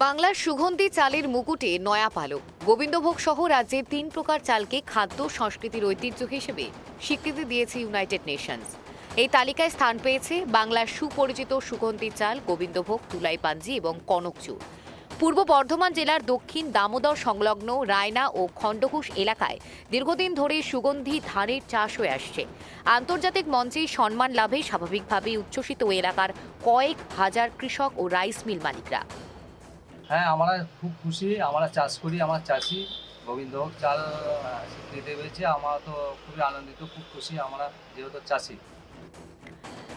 বাংলার সুগন্ধি চালের মুকুটে নয়া পালক গোবিন্দভোগ সহ রাজ্যের ৩ প্রকার চালকে খাদ্য সংস্কৃতির ঐতিহ্য হিসেবে স্বীকৃতি দিয়েছে ইউনাইটেড নেশনস। এই তালিকায় স্থান পেয়েছে বাংলার সুপরিচিত সুগন্ধি চাল গোবিন্দভোগ, তুলাইপাঞ্জি এবং কনকচুর। পূর্ব বর্ধমান জেলার দক্ষিণ দামোদর সংলগ্ন রায়না ও খণ্ডঘোষ এলাকায় দীর্ঘদিন ধরে সুগন্ধি ধানের চাষ হয়ে আসছে। আন্তর্জাতিক মঞ্চে সম্মান লাভে স্বাভাবিকভাবেই উচ্ছ্বসিত ওই এলাকার কয়েক হাজার কৃষক ও রাইস মিল মালিকরা। হ্যাঁ, আমরা খুব খুশি। আমরা চাষ করি, আমার চাষি গোবিন্দভোগ চাল স্বীকৃতি পেয়েছে। আমরা তো খুবই আনন্দিত, খুব খুশি আমরা যেহেতু চাষি।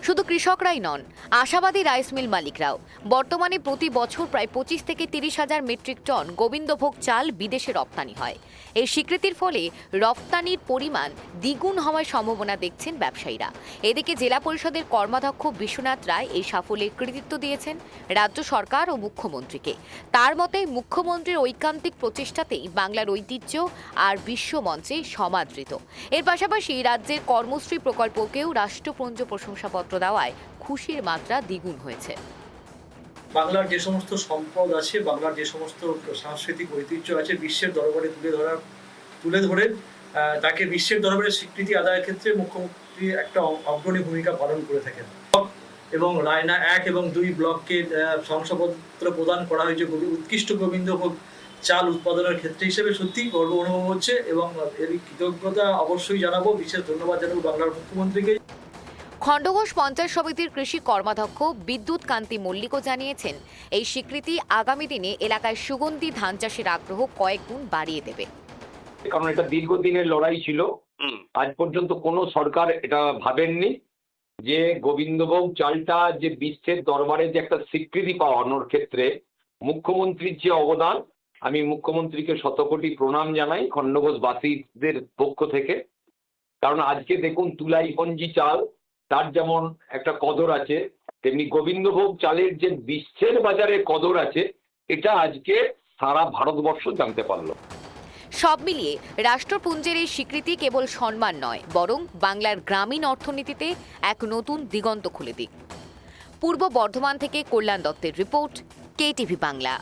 শুধু কৃষকরাই নন, আশাবাদী রাইস মিল মালিকরাও। বর্তমানে প্রতি বছর প্রায় 25 থেকে 30 হাজার মেট্রিক টন গোবিন্দভোগ চাল বিদেশে রপ্তানি হয়। এই স্বীকৃতির ফলে রপ্তানির পরিমাণ দ্বিগুণ হওয়ার সম্ভাবনা দেখছেন ব্যবসায়ীরা। এদিকে জেলা পরিষদের কর্মাধ্যক্ষ বিশ্বনাথ রায় এই সাফল্যের কৃতিত্ব দিয়েছেন রাজ্য সরকার ও মুখ্যমন্ত্রীকে। তার মতে মুখ্যমন্ত্রীর ঐকান্তিক প্রচেষ্টাতেই বাংলার ঐতিহ্য আর বিশ্বমঞ্চে সমাদৃত। এর পাশাপাশি রাজ্যের কর্মশ্রী প্রকল্পকেও রাষ্ট্রপুঞ্জ প্রশংসাপত্র দেওয়ায় খুশির মাত্রা দ্বিগুণ হয়েছে। বাংলার যে সমস্ত সম্পদ আছে, বাংলার যে সমস্ত সাংস্কৃতিক ঐতিহ্য আছে, বিশ্বের দরবারে তুলে ধরে তাকে বিশ্বের দরবারে স্বীকৃতি আদায়ের ক্ষেত্রে মুখ্যমন্ত্রী একটা অগ্রণী ভূমিকা পালন করে থাকেন। এবং রায়না 1 এবং 2 ব্লককে শংসাপত্র প্রদান করা হয়েছে উৎকৃষ্ট গোবিন্দভোগ চাল উৎপাদনের ক্ষেত্রে হিসেবে। সত্যি গর্ব অনুভব হচ্ছে এবং এর কৃতজ্ঞতা অবশ্যই জানাবো, বিশেষ ধন্যবাদ জানাবো বাংলার মুখ্যমন্ত্রীকে। খণ্ডঘোষ পঞ্চায়েত সমিতির কৃষি কর্মাধ্যক্ষ বিদ্যুৎ কান্তি মল্লিকও জানিয়েছেন, এই স্বীকৃতি আগামী দিনে এলাকায় সুগন্ধি ধান চাষের আগ্রহ কয়েক গুণ বাড়িয়ে দেবে। কারণ এটা দীর্ঘদিনের লড়াই ছিল। আজ পর্যন্ত কোনো সরকার এটা ভাবেননি যে গোবিন্দভোগ চালটা যে বিশ্বের দরবারে যে একটা স্বীকৃতি পাওয়ানোর ক্ষেত্রে মুখ্যমন্ত্রীর যে অবদান, আমি মুখ্যমন্ত্রীকে শতকোটি প্রণাম জানাই খণ্ডঘোষবাসীদের পক্ষ থেকে। কারণ আজকে দেখুন তুলাইপঞ্জি চাল, তার যেমন একটা কদর আছে, তেমনি গোবিন্দভোগ চালের যে বিশ্বের বাজারে কদর আছে, এটা আজকে সারা ভারতবর্ষ জানতে পারলো। সব মিলিয়ে রাষ্ট্রপুঞ্জের এই স্বীকৃতি কেবল সম্মান নয়, বরং বাংলার গ্রামীণ অর্থনীতিতে এক নতুন দিগন্ত খুলে দিক। পূর্ব বর্ধমান থেকে কল্যাণ দত্তের রিপোর্ট, KTV বাংলা।